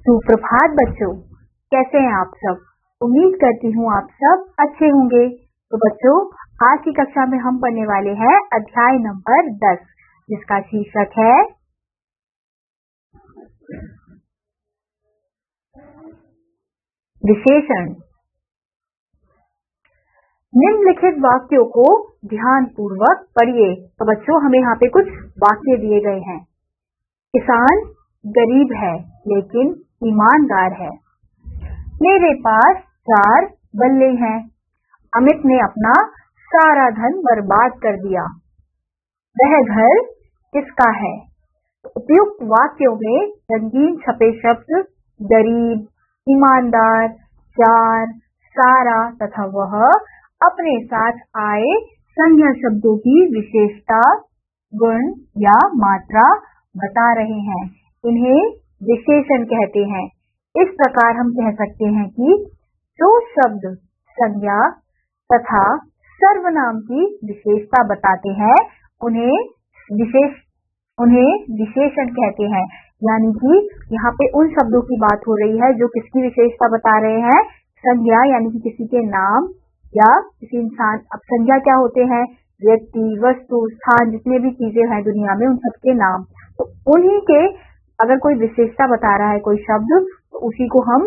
सुप्रभात बच्चों, कैसे हैं आप सब। उम्मीद करती हूँ आप सब अच्छे होंगे। तो बच्चों, आज की कक्षा में हम पढ़ने वाले हैं अध्याय नंबर 10, जिसका शीर्षक है विशेषण। निम्नलिखित वाक्यों को ध्यान पूर्वक पढ़िए। तो बच्चों, हमें यहाँ पे कुछ वाक्य दिए गए हैं। किसान गरीब है लेकिन ईमानदार है। मेरे पास 4 बल्ले हैं। अमित ने अपना सारा धन बर्बाद कर दिया। वह घर किसका है। उपयुक्त वाक्यों में रंगीन छपे शब्द गरीब, ईमानदार, 4, सारा तथा वह अपने साथ आए संज्ञा शब्दों की विशेषता, गुण या मात्रा बता रहे हैं। इन्हें विशेषण कहते हैं। इस प्रकार हम कह सकते हैं कि जो शब्द संज्ञा तथा सर्वनाम की विशेषता बताते हैं उन्हें विशेषण कहते हैं। यानी कि यहाँ पे उन शब्दों की बात हो रही है जो किसकी विशेषता बता रहे हैं। संज्ञा यानी कि किसी के नाम या किसी इंसान। अब संज्ञा क्या होते हैं? व्यक्ति, वस्तु, स्थान, जितने भी चीजें हैं दुनिया में उन सबके नाम। तो उन्हीं के अगर कोई विशेषता बता रहा है कोई शब्द, तो उसी को हम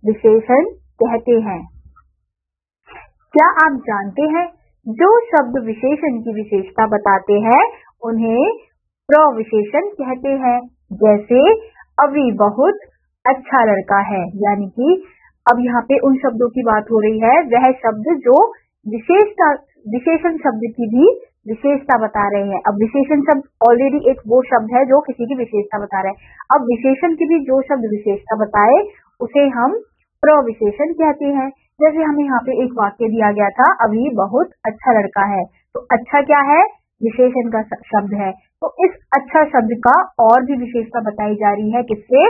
विशेषण कहते हैं। क्या आप जानते हैं जो शब्द विशेषण की विशेषता बताते हैं उन्हें प्रविशेषण कहते हैं। जैसे अभी बहुत अच्छा लड़का है, यानी कि अब यहाँ पे उन शब्दों की बात हो रही है, वह शब्द जो विशेषण शब्द की भी विशेषता बता रहे हैं। अब विशेषण शब्द ऑलरेडी एक वो शब्द है जो किसी की विशेषता बता रहा है। अब विशेषण की भी जो शब्द विशेषता बताए उसे हम प्रविशेषण कहते हैं। जैसे हमें यहाँ पे एक वाक्य दिया गया था, अभी बहुत अच्छा लड़का है। तो अच्छा क्या है? विशेषण का शब्द है। तो इस अच्छा शब्द का और भी विशेषता बताई जा रही है। किससे?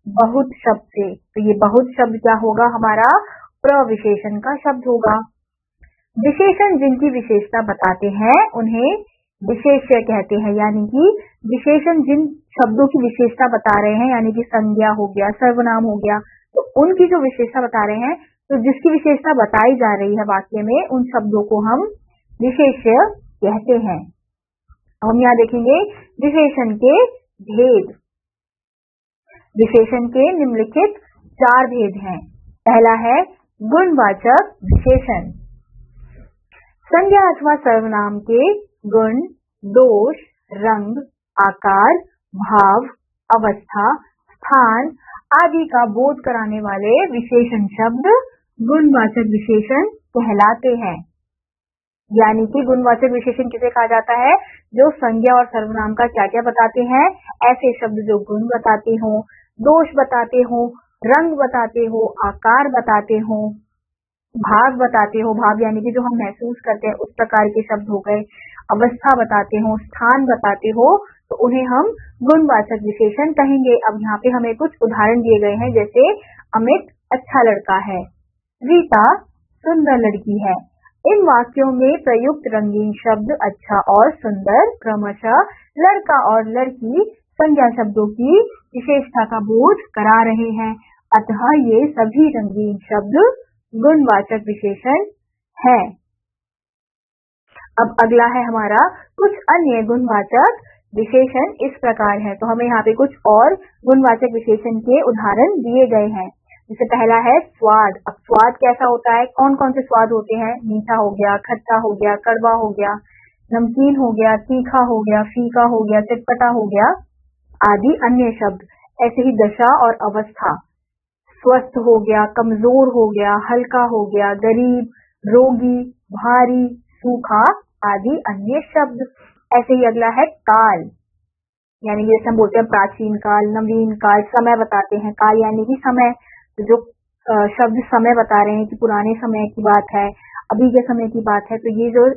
बहुत शब्द से। तो ये बहुत शब्द क्या होगा? हमारा प्रविशेषण का शब्द होगा। विशेषण जिनकी विशेषता बताते हैं उन्हें विशेष्य कहते हैं। यानी कि विशेषण जिन शब्दों की विशेषता बता रहे हैं, यानी कि संज्ञा हो गया, सर्वनाम हो गया, तो उनकी जो विशेषता बता रहे हैं, तो जिसकी विशेषता बताई जा रही है वाक्य में, उन शब्दों को हम विशेष्य कहते हैं। हम यहाँ देखेंगे विशेषण के भेद। विशेषण के निम्नलिखित 4 भेद हैं। पहला है गुणवाचक विशेषण। संज्ञा अथवा सर्वनाम के गुण, दोष, रंग, आकार, भाव, अवस्था, स्थान आदि का बोध कराने वाले विशेषण शब्द गुणवाचक विशेषण कहलाते हैं। यानी कि गुणवाचक विशेषण किसे कहा जाता है? जो संज्ञा और सर्वनाम का क्या क्या बताते हैं, ऐसे शब्द जो गुण बताते हो, दोष बताते हो, रंग बताते हो, आकार बताते हो, भाव बताते हो, भाव यानी कि जो हम महसूस करते हैं उस प्रकार के शब्द हो गए, अवस्था बताते हो, स्थान बताते हो, तो उन्हें हम गुणवाचक विशेषण कहेंगे। अब यहाँ पे हमें कुछ उदाहरण दिए गए हैं। जैसे अमित अच्छा लड़का है, रीता सुंदर लड़की है। इन वाक्यों में प्रयुक्त रंगीन शब्द अच्छा और सुंदर क्रमशः लड़का और लड़की संज्ञा शब्दों की विशेषता का बोध करा रहे हैं। अतः ये सभी रंगीन शब्द गुणवाचक विशेषण है। अब अगला है हमारा कुछ अन्य गुणवाचक विशेषण। इस प्रकार है। तो हमें यहाँ पे कुछ और गुणवाचक विशेषण के उदाहरण दिए गए हैं। जैसे पहला है स्वाद। अब स्वाद कैसा होता है? कौन कौन से स्वाद होते हैं? मीठा हो गया, खट्टा हो गया, कड़वा हो गया, नमकीन हो गया, तीखा हो गया, फीका हो गया, चटपटा हो गया आदि अन्य शब्द। ऐसे ही दशा और अवस्था, स्वस्थ हो गया, कमजोर हो गया, हल्का हो गया, गरीब, रोगी, भारी, सूखा आदि अन्य शब्द। ऐसे ही अगला है काल, यानी जैसे हम बोलते हैं प्राचीन काल, नवीन काल, समय बताते हैं। काल यानी कि समय। तो जो शब्द समय बता रहे हैं कि पुराने समय की बात है, अभी के समय की बात है, तो ये जो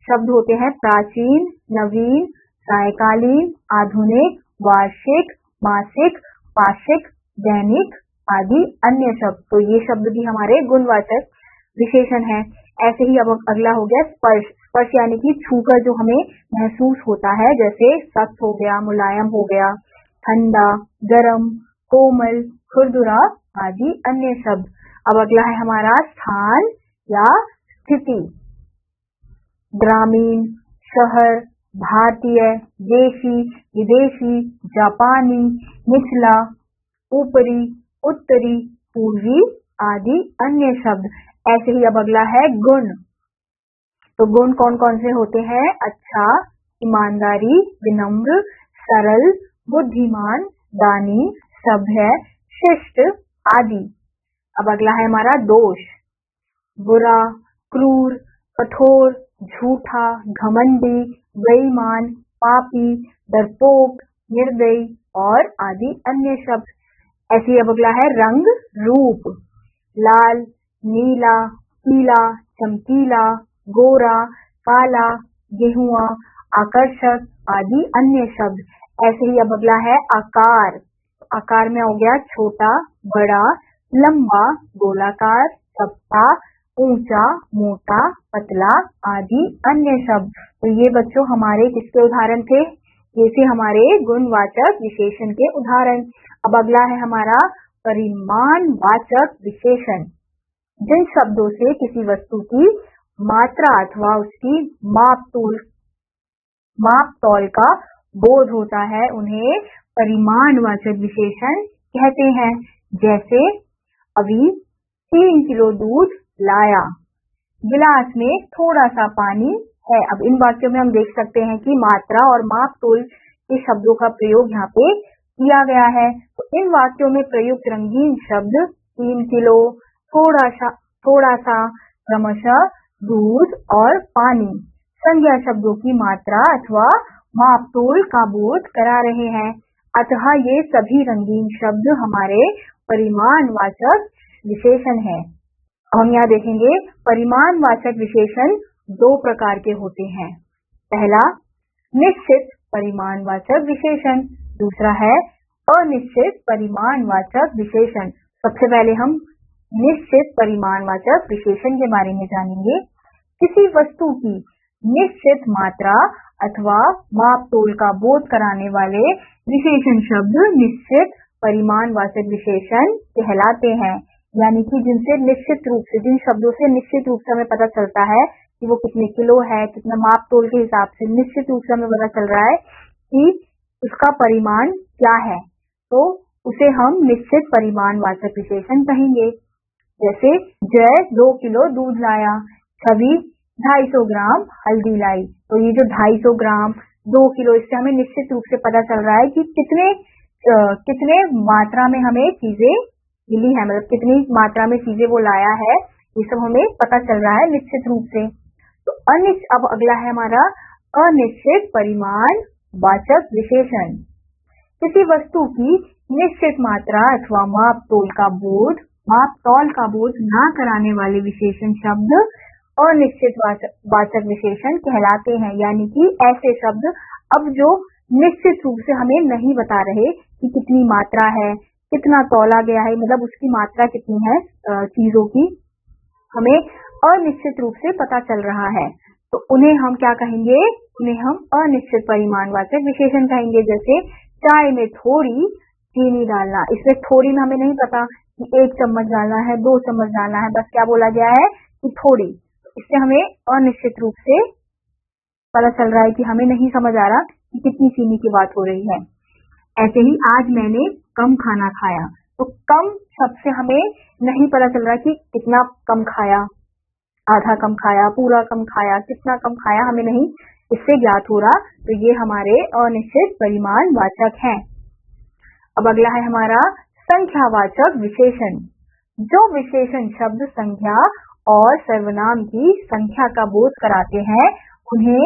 शब्द होते हैं प्राचीन, नवीन, सायकालीन, आधुनिक, वार्षिक, मासिक, पाक्षिक, दैनिक आदि अन्य शब्द। तो ये शब्द भी हमारे गुणवाचक विशेषण है। ऐसे ही अब अगला हो गया स्पर्श। स्पर्श यानी कि छूकर जो हमें महसूस होता है, जैसे सख्त हो गया, मुलायम हो गया, ठंडा, गरम, कोमल, खुरदुरा आदि अन्य शब्द। अब अगला है हमारा स्थान या स्थिति। ग्रामीण, शहर, भारतीय, देशी, विदेशी, जापानी, निचला, ऊपरी, उत्तरी, पूर्वी आदि अन्य शब्द। ऐसे ही अब अगला है गुण। तो गुण कौन कौन से होते हैं? अच्छा, ईमानदारी, विनम्र, सरल, बुद्धिमान, दानी, सभ्य, शिष्ट आदि। अब अगला है हमारा दोष। बुरा, क्रूर, कठोर, झूठा, घमंडी, बेईमान, पापी, डरपोक, निर्दयी और आदि अन्य शब्द। ऐसे ही अब अगला है रंग, रूप। लाल, नीला, पीला, चमकीला, गोरा, काला, गेहुआ, आकर्षक आदि अन्य शब्द। ऐसे ही अब अगला है आकार। आकार में हो गया छोटा, बड़ा, लंबा, गोलाकार, चपटा, ऊंचा, मोटा, पतला आदि अन्य शब्द। तो ये बच्चों हमारे किसके उदाहरण थे? ये थे हमारे गुणवाचक विशेषण के उदाहरण। अब अगला है हमारा परिमाणवाचक विशेषण। जिन शब्दों से किसी वस्तु की मात्रा अथवा उसकी माप तौल का बोध होता है उन्हें परिमाणवाचक विशेषण कहते हैं। जैसे अभी 3 किलो दूध लाया, गिलास में थोड़ा सा पानी है। अब इन वाक्यों में हम देख सकते हैं कि मात्रा और माप तोल के शब्दों का प्रयोग यहाँ पे किया गया है। तो इन वाक्यों में प्रयुक्त रंगीन शब्द 3 किलो, थोड़ा सा, क्रमशः दूध और पानी संज्ञा शब्दों की मात्रा अथवा माप तोल का बोध करा रहे हैं। अतः ये सभी रंगीन शब्द हमारे परिमाणवाचक विशेषण है। हम यहाँ देखेंगे परिमाणवाचक विशेषण 2 प्रकार के होते हैं। पहला निश्चित परिमाणवाचक विशेषण, दूसरा है अनिश्चित परिमाणवाचक विशेषण। सबसे पहले हम निश्चित परिमाणवाचक विशेषण के बारे में जानेंगे। किसी वस्तु की निश्चित मात्रा अथवा माप तोल का बोध कराने वाले विशेषण शब्द निश्चित परिमाणवाचक विशेषण कहलाते हैं। यानी कि जिनसे निश्चित रूप से, जिन शब्दों से निश्चित रूप से हमें पता चलता है कि वो कितने किलो है, कितना माप तोल के हिसाब से निश्चित रूप से हमें पता चल रहा है कि उसका परिमाण क्या है, तो उसे हम निश्चित परिमाणवाचक विशेषण कहेंगे। जैसे जय 2 किलो दूध लाया, छवि 250 ग्राम हल्दी लाई। तो ये जो 250 ग्राम, 2 किलो, इससे हमें निश्चित रूप से पता चल रहा है कि कितने मात्रा में हमें चीजें मिली है, मतलब कितनी मात्रा में चीजें वो लाया है, ये सब हमें पता चल रहा है निश्चित रूप से। तो अब अगला है हमारा अनिश्चित परिमाणवाचक विशेषण। किसी वस्तु की निश्चित मात्रा अथवा माप तौल का बोध न कराने वाले विशेषण शब्द अनिश्चित वाचक विशेषण कहलाते हैं। यानी कि ऐसे शब्द अब जो निश्चित रूप से हमें नहीं बता रहे कि कितनी मात्रा है, कितना तौला गया है, मतलब उसकी मात्रा कितनी है चीजों की, हमें अनिश्चित रूप से पता चल रहा है, तो उन्हें हम क्या कहेंगे? उन्हें हम अनिश्चित परिमाणवाचक विशेषण कहेंगे। जैसे चाय में थोड़ी चीनी डालना, इसमें थोड़ी में हमें नहीं पता कि 1 चम्मच डालना है, 2 चम्मच डालना है, बस क्या बोला गया है कि थोड़ी। इससे हमें अनिश्चित रूप से पता चल रहा है कि हमें नहीं समझ आ रहा कि कितनी चीनी की बात हो रही है। ऐसे ही आज मैंने कम खाना खाया, तो कम शब्द से हमें नहीं पता चल रहा कि कितना कम खाया, आधा कम खाया, पूरा कम खाया, कितना कम खाया, हमें नहीं इससे ज्ञात हो रहा। तो ये हमारे अनिश्चित परिमाणवाचक हैं। अब अगला है हमारा संख्यावाचक विशेषण। जो विशेषण शब्द संख्या और सर्वनाम की संख्या का बोध कराते हैं उन्हें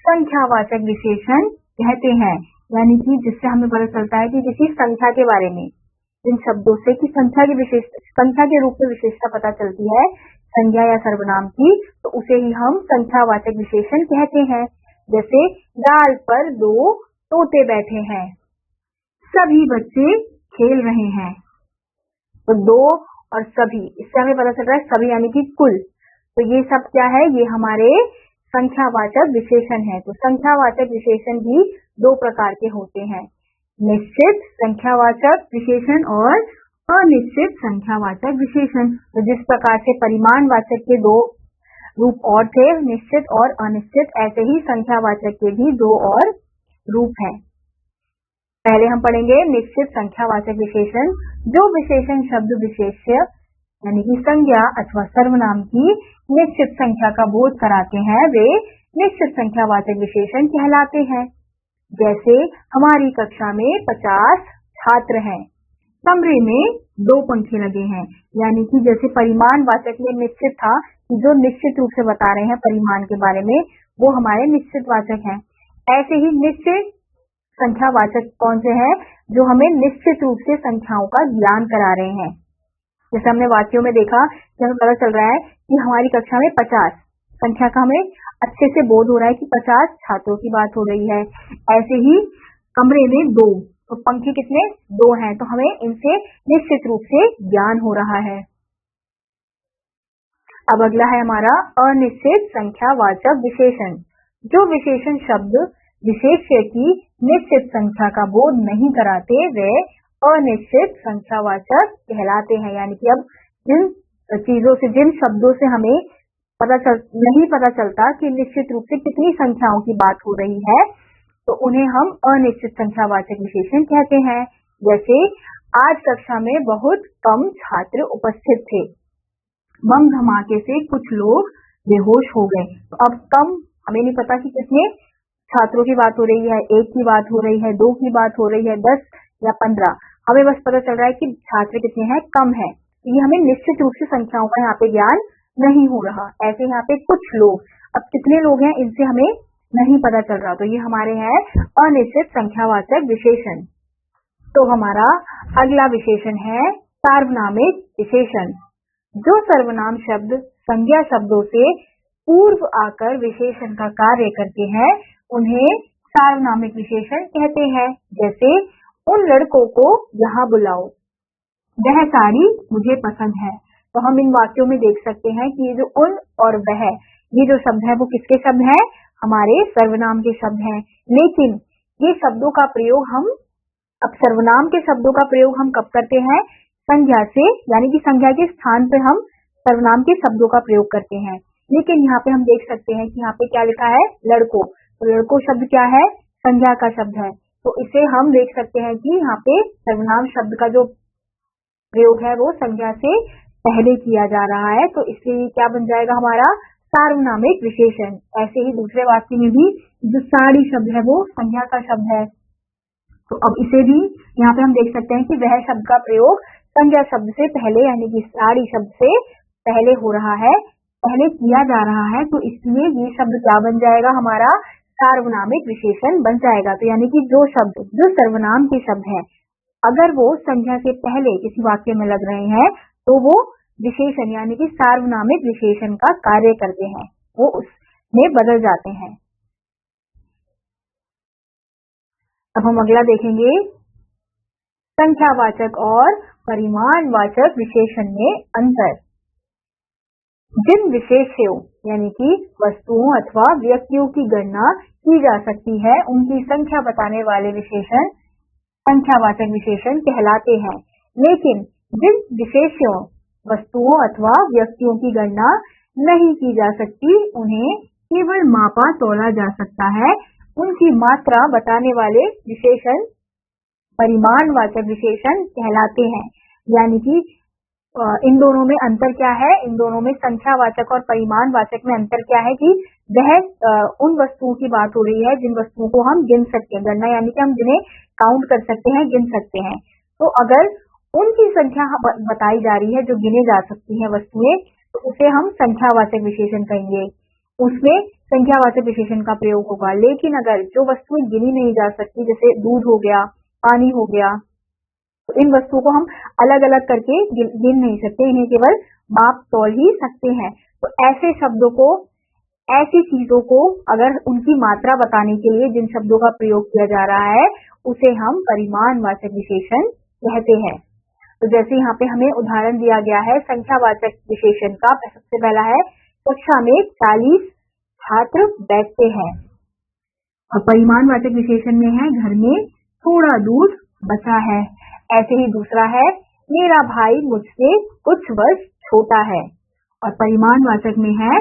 संख्यावाचक विशेषण कहते हैं। यानी कि जिससे हमें पता चलता है कि किसी संख्या के बारे में, जिन शब्दों से कि संख्या के रूप में विशेषता पता चलती है संज्ञा या सर्वनाम की, तो उसे ही हम संख्यावाचक विशेषण कहते हैं। जैसे डाल पर 2 तोते बैठे हैं, सभी बच्चे खेल रहे हैं। तो 2 और सभी, इससे हमें पता चल रहा है सभी यानी कि कुल। तो ये सब क्या है? ये हमारे संख्यावाचक विशेषण है। तो संख्यावाचक विशेषण भी 2 प्रकार के होते हैं। निश्चित संख्यावाचक विशेषण और अनिश्चित संख्यावाचक विशेषण। तो जिस प्रकार से परिमाणवाचक के दो रूप और थे, निश्चित और अनिश्चित, ऐसे ही संख्यावाचक के भी दो और रूप हैं। पहले हम पढ़ेंगे निश्चित संख्यावाचक विशेषण। जो विशेषण शब्द विशेष्य यानी कि संज्ञा अथवा सर्वनाम की निश्चित संख्या का बोध कराते हैं, वे निश्चित संख्यावाचक विशेषण कहलाते हैं। जैसे हमारी कक्षा में 50 छात्र हैं, कमरे में 2 पंखे लगे हैं, यानी कि जैसे परिमाणवाचक में निश्चित था कि जो निश्चित रूप से बता रहे हैं परिमाण के बारे में, वो हमारे निश्चित वाचक हैं। ऐसे ही निश्चित संख्यावाचक कौन से हैं? जो हमें निश्चित रूप से संख्याओं का ज्ञान करा रहे हैं। जैसे हमने वाक्यों में देखा कि हमें पता चल रहा है कि हमारी कक्षा में 50 संख्या का हमें अच्छे से बोध हो रहा है कि 50 छात्रों की बात हो रही है। ऐसे ही कमरे में 2, तो पंखे कितने? 2 हैं, तो हमें इनसे निश्चित रूप से ज्ञान हो रहा है। अब अगला है हमारा अनिश्चित संख्यावाचक विशेषण। जो विशेषण शब्द विशेष्य की निश्चित संख्या का बोध नहीं कराते, वे अनिश्चित संख्यावाचक कहलाते हैं। यानी कि अब जिन चीजों से, जिन शब्दों से हमें नहीं पता चलता कि निश्चित रूप से कितनी संख्याओं की बात हो रही है, तो उन्हें हम अनिश्चित संख्यावाचक विशेषण कहते हैं। जैसे आज कक्षा में बहुत कम छात्र उपस्थित थे, बम धमाके से कुछ लोग बेहोश हो गए। तो अब कम, हमें नहीं पता कि कितने छात्रों की बात हो रही है, 1 की बात हो रही है, 2 की बात हो रही है, 10 या 15, हमें बस पता चल रहा है कि छात्र कितने हैं, कम है। ये हमें निश्चित रूप से संख्याओं का यहाँ पे ज्ञान नहीं हो रहा। ऐसे यहाँ पे कुछ लोग, अब कितने लोग हैं इनसे हमें नहीं पता चल रहा, तो ये हमारे हैं अनिश्चित संख्यावाचक विशेषण। तो हमारा अगला विशेषण है सार्वनामिक विशेषण। जो सर्वनाम शब्द संज्ञा शब्दों से पूर्व आकर विशेषण का कार्य करते हैं, उन्हें सार्वनामिक विशेषण कहते हैं। जैसे उन लड़कों को यहाँ बुलाओ, वह साड़ी मुझे पसंद है। तो हम इन वाक्यों में देख सकते हैं कि ये जो उन और वह, ये जो शब्द है वो किसके शब्द हैं? हमारे सर्वनाम के शब्द हैं। लेकिन ये शब्दों का प्रयोग हम, अब सर्वनाम के शब्दों का प्रयोग हम कब करते हैं? संज्ञा से, यानी कि संज्ञा के स्थान पे हम सर्वनाम के शब्दों का प्रयोग करते हैं। लेकिन यहाँ पे हम देख सकते हैं कि यहाँ पे क्या लिखा है? लड़कों। तो लड़कों शब्द क्या है? संज्ञा का शब्द है। तो इसे हम देख सकते हैं कि यहाँ पे सर्वनाम शब्द का जो प्रयोग है वो संज्ञा से पहले किया जा रहा है, तो इसलिए क्या बन जाएगा हमारा? सार्वनामिक विशेषण। ऐसे ही दूसरे वाक्य में भी जो साड़ी शब्द है वो संज्ञा का शब्द है, तो अब इसे भी यहाँ पे हम देख सकते हैं कि वह शब्द का प्रयोग संज्ञा शब्द से पहले, यानी कि साड़ी शब्द से पहले हो रहा है, पहले किया जा रहा है। तो इसलिए ये शब्द क्या बन जाएगा? हमारा सार्वनामिक विशेषण बन जाएगा। तो यानी कि जो शब्द, जो सर्वनाम के शब्द हैं, अगर वो संज्ञा से पहले किसी वाक्य में लग रहे हैं, तो वो विशेषण यानी कि सार्वनामिक विशेषण का कार्य करते हैं, वो उसमें बदल जाते हैं। अब हम अगला देखेंगे संख्यावाचक और परिमाणवाचक विशेषण में अंतर। जिन विशेष्यों यानी कि वस्तुओं अथवा व्यक्तियों की गणना की जा सकती है, उनकी संख्या बताने वाले विशेषण संख्यावाचक विशेषण कहलाते हैं। लेकिन जिन विशेष्यों, वस्तुओं अथवा व्यक्तियों की गणना नहीं की जा सकती, उन्हें केवल मापा तोला जा सकता है, उनकी मात्रा बताने वाले विशेषण परिमाणवाचक विशेषण कहलाते हैं। यानी कि इन दोनों में अंतर क्या है? इन दोनों में संख्यावाचक और परिमाणवाचक में अंतर क्या है कि वह उन वस्तुओं की बात हो रही है जिन वस्तुओं को हम गिन सकते हैं, गणना यानी कि हम जिन्हें काउंट कर सकते हैं, गिन सकते हैं। तो अगर उनकी संख्या बताई जा रही है जो गिने जा सकती है वस्तुएं, तो उसे हम संख्यावाचक विशेषण कहेंगे, उसमें संख्यावाचक विशेषण का प्रयोग होगा। लेकिन अगर जो वस्तुएं गिनी नहीं जा सकती, जैसे दूध हो गया, पानी हो गया, तो इन वस्तुओं को हम अलग अलग करके गिन नहीं सकते, इन्हें केवल माप तौल ही सकते हैं। तो ऐसे शब्दों को, ऐसी चीजों को अगर उनकी मात्रा बताने के लिए जिन शब्दों का प्रयोग किया जा रहा है, उसे हम परिमाणवाचक विशेषण कहते हैं। तो जैसे यहाँ पे हमें उदाहरण दिया गया है संख्यावाचक विशेषण का, सबसे पहला है कक्षा में 40 छात्र बैठते हैं, और परिमाणवाचक विशेषण में है घर में थोड़ा दूध बचा है। ऐसे ही दूसरा है, मेरा भाई मुझसे कुछ वर्ष छोटा है। और परिमाणवाचक में है,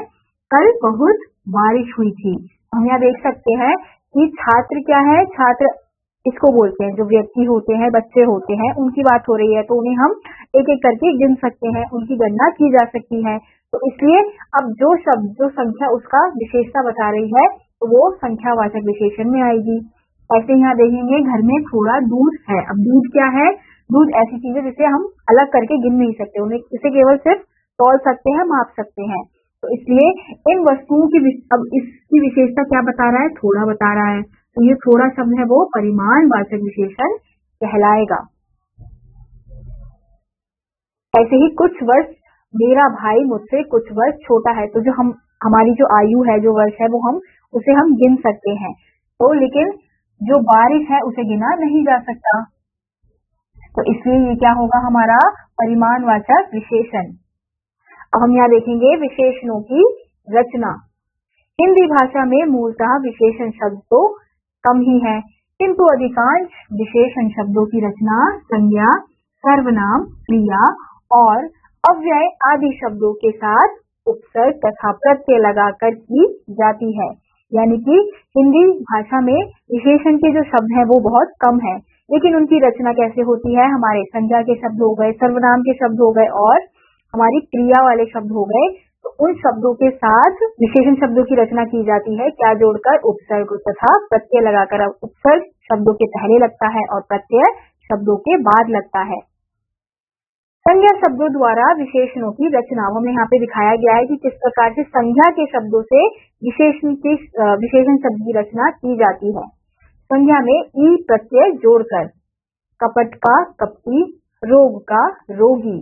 कल बहुत बारिश हुई थी। हम यहाँ देख सकते हैं कि छात्र क्या है, छात्र इसको बोलते हैं, जो व्यक्ति होते हैं, बच्चे होते हैं, उनकी बात हो रही है, तो उन्हें हम एक एक करके गिन सकते हैं, उनकी गणना की जा सकती है। तो इसलिए अब जो शब्द, जो संख्या उसका विशेषता बता रही है, तो वो संख्यावाचक विशेषण में आएगी। ऐसे यहाँ देखेंगे, घर में थोड़ा दूध है। अब दूध क्या है? दूध ऐसी चीज है जिसे हम अलग करके गिन नहीं सकते, उन्हें इसे केवल सिर्फ तौल सकते हैं, माप सकते हैं। तो इसलिए इन वस्तुओं की अब इसकी विशेषता क्या बता रहा है? थोड़ा बता रहा है। तो ये थोड़ा शब्द है वो परिमाणवाचक विशेषण कहलाएगा। ऐसे ही कुछ वर्ष, मेरा भाई मुझसे कुछ वर्ष छोटा है। तो जो हमारी जो आयु है, जो वर्ष है, वो उसे हम गिन सकते हैं। तो लेकिन जो बारिश है उसे गिना नहीं जा सकता। तो इसलिए ये क्या होगा हमारा परिमाणवाचक विशेषण। अब हम यहाँ देखेंगे विशेषणों की रचना। हिंदी भाषा में मूलतः विशेषण शब्द तो कम ही है, किंतु अधिकांश विशेषण शब्दों की रचना संज्ञा, सर्वनाम, क्रिया और अव्यय आदि शब्दों के साथ उपसर्ग तथा प्रत्यय लगाकर की जाती है। यानी कि हिंदी भाषा में विशेषण के जो शब्द हैं वो बहुत कम है, लेकिन उनकी रचना कैसे होती है? हमारे संज्ञा के शब्द हो गए, सर्वनाम के शब्द हो गए और हमारी क्रिया वाले शब्द हो गए। तो उन शब्दों के साथ विशेषण शब्दों की रचना की जाती है, क्या जोड़कर? उपसर्ग तथा प्रत्यय लगाकर। उपसर्ग शब्दों के पहले लगता है और प्रत्यय शब्दों के बाद लगता है। संज्ञा शब्दों द्वारा विशेषणों की रचना हमें यहाँ पे दिखाया गया है कि किस प्रकार से संज्ञा के शब्दों से विशेषण शब्द की रचना की जाती है। संज्ञा में ई प्रत्यय जोड़कर, कपट का कपटी, रोग का रोगी।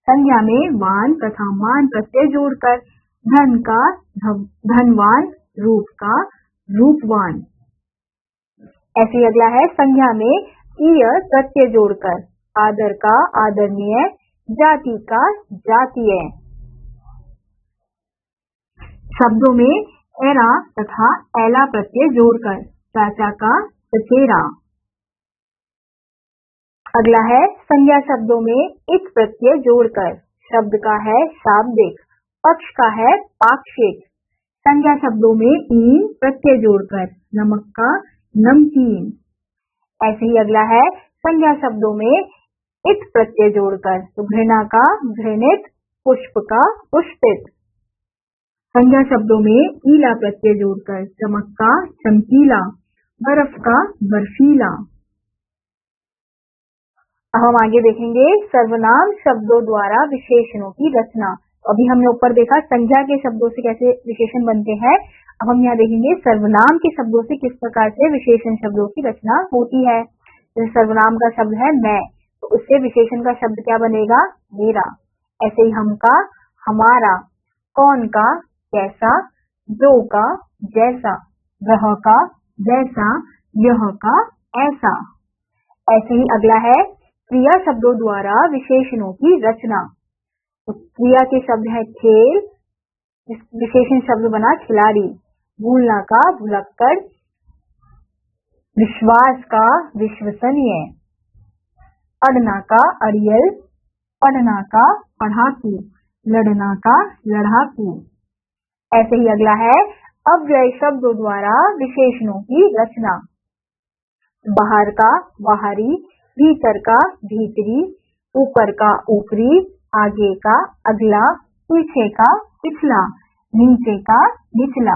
संज्ञा में वान तथा मान प्रत्यय जोड़कर, धन का धनवान, रूप का रूपवान। ऐसे अगला है, संज्ञा में ईय प्रत्यय जोड़कर, आदर का आदरणीय, जाति का जातीय। शब्दों में एरा तथा एला प्रत्यय जोड़कर, चाचा का चचेरा। अगला है, संज्ञा शब्दों में इत प्रत्यय जोड़कर, शब्द का है शाब्दिक, पक्ष का है पाक्षिक। संज्ञा शब्दों में ईन प्रत्यय जोड़कर, नमक का नमकीन। ऐसे ही अगला है, संज्ञा शब्दों में इत प्रत्यय जोड़कर, तो घृणा का घृणित, पुष्प का पुष्पित। संज्ञा शब्दों में ईला प्रत्यय जोड़कर, चमक का चमकीला, बर्फ का बर्फीला। अब हम आगे देखेंगे सर्वनाम शब्दों द्वारा विशेषणों की रचना। अभी हमने ऊपर देखा संज्ञा के शब्दों से कैसे विशेषण बनते हैं। अब हम यहाँ देखेंगे सर्वनाम के शब्दों से किस प्रकार से विशेषण शब्दों की रचना होती है। जैसे सर्वनाम का शब्द है मैं, तो उससे विशेषण का शब्द क्या बनेगा? मेरा। ऐसे ही हम का हमारा, कौन का कैसा, जो का जैसा, वह का जैसा, यह का ऐसा। ऐसे ही अगला है क्रिया शब्दों द्वारा विशेषणों की रचना। तो क्रिया के शब्द है खेल, विशेषण शब्द बना खिलाड़ी, भूलना का भुलक्कड़, विश्वास का विश्वसनीय, अड़ना का अड़ियल, पढ़ना का पढ़ाकू, लड़ना का लड़ाकू। ऐसे ही अगला है अव्यय शब्दों द्वारा विशेषणों की रचना। बाहर का बाहरी, भीतर का भीतरी, ऊपर का ऊपरी, आगे का अगला, पीछे का पिछला, नीचे का निचला।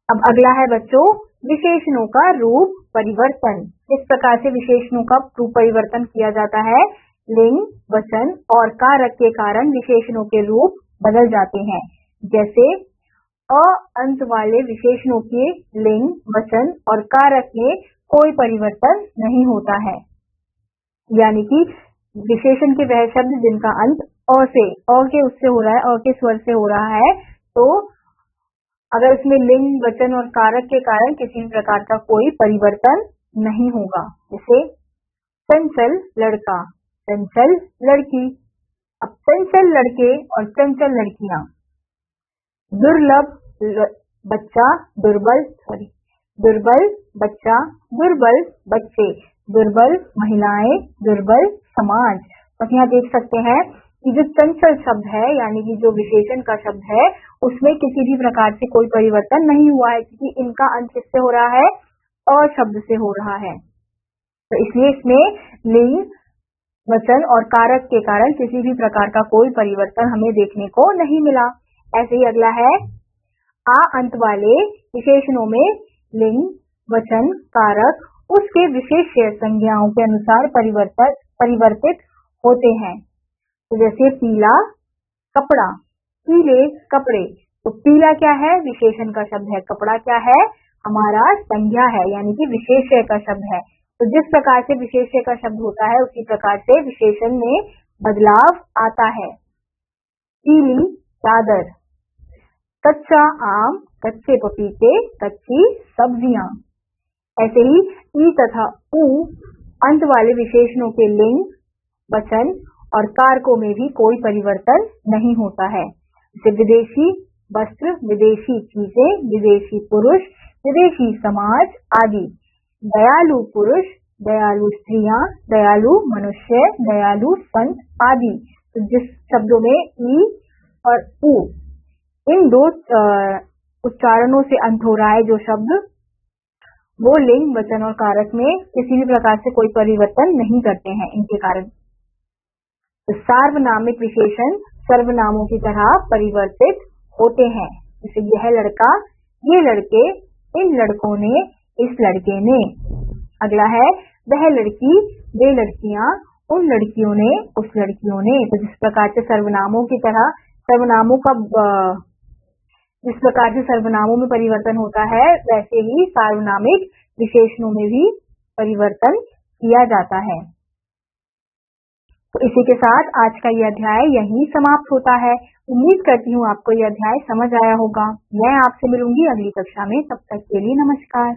अब अगला है बच्चों विशेषणों का रूप परिवर्तन। इस प्रकार से विशेषणों का रूप परिवर्तन किया जाता है। लिंग, वचन और कारक के कारण विशेषणों के रूप बदल जाते हैं। जैसे अ अंत वाले विशेषणों के लिंग, वचन और कारक में कोई परिवर्तन नहीं होता है। यानी कि विशेषण के वह शब्द जिनका अंत अ से, अ के उससे हो रहा है, अ के स्वर से हो रहा है, तो अगर इसमें लिंग, वचन और कारक के कारण किसी प्रकार का कोई परिवर्तन नहीं होगा। जैसे चंचल लड़का, चंचल लड़की। अब चंचल लड़के और चंचल लड़कियां। दुर्लभ बच्चा, दुर्बल बच्चा, दुर्बल, बच्चे, दुर्बल महिलाएं, दुर्बल समाज। तो यहाँ देख सकते हैं कि जो चंचल शब्द है यानी कि जो विशेषण का शब्द है उसमें किसी भी प्रकार से कोई परिवर्तन नहीं हुआ है, क्योंकि इनका अंत किससे हो रहा है? अ शब्द से हो रहा है। तो इसलिए इसमें लिंग, वचन और कारक के कारण किसी भी प्रकार का कोई परिवर्तन हमें देखने को नहीं मिला। ऐसे ही अगला है, आ अंत वाले विशेषणों में लिंग, वचन, कारक उसके विशेष संज्ञाओं के अनुसार परिवर्तित होते हैं। तो जैसे पीला कपड़ा, पीले कपड़े। तो पीला क्या है? विशेषण का शब्द है। कपड़ा क्या है? हमारा संज्ञा है यानी कि विशेष्य का शब्द है। तो जिस प्रकार से विशेष्य का शब्द होता है उसी प्रकार से विशेषण में बदलाव आता है। पीली चादर, कच्चा आम, कच्चे पपीते, कच्ची सब्जियां। ऐसे ही ई तथा उ अंत वाले विशेषणों के लिंग, वचन और कारकों में भी कोई परिवर्तन नहीं होता है। जैसे विदेशी वस्त्र, विदेशी चीजें, विदेशी पुरुष, विदेशी समाज आदि। दयालु पुरुष, दयालु स्त्रियां, दयालु मनुष्य, दयालु संत आदि। तो जिस शब्दों में ई और उ इन दो उच्चारणों से अंत हो रहा है जो शब्द, वो लिंग, वचन और कारक में किसी भी प्रकार से कोई परिवर्तन नहीं करते हैं इनके कारण। तो सार्वनामिक विशेषण सर्वनामों की तरह परिवर्तित होते हैं। जैसे यह लड़का, ये लड़के, इन लड़कों ने, इस लड़के ने। अगला है, वह लड़की, वे लड़कियां, उन लड़कियों ने, उस लड़कियों ने। तो जिस प्रकार से सर्वनामों की तरह जिस प्रकार से सर्वनामों में परिवर्तन होता है वैसे ही सार्वनामिक विशेषणों में भी परिवर्तन किया जाता है। तो इसी के साथ आज का यह अध्याय यहीं समाप्त होता है। उम्मीद करती हूँ आपको यह अध्याय समझ आया होगा। मैं आपसे मिलूंगी अगली कक्षा में, तब तक के लिए नमस्कार।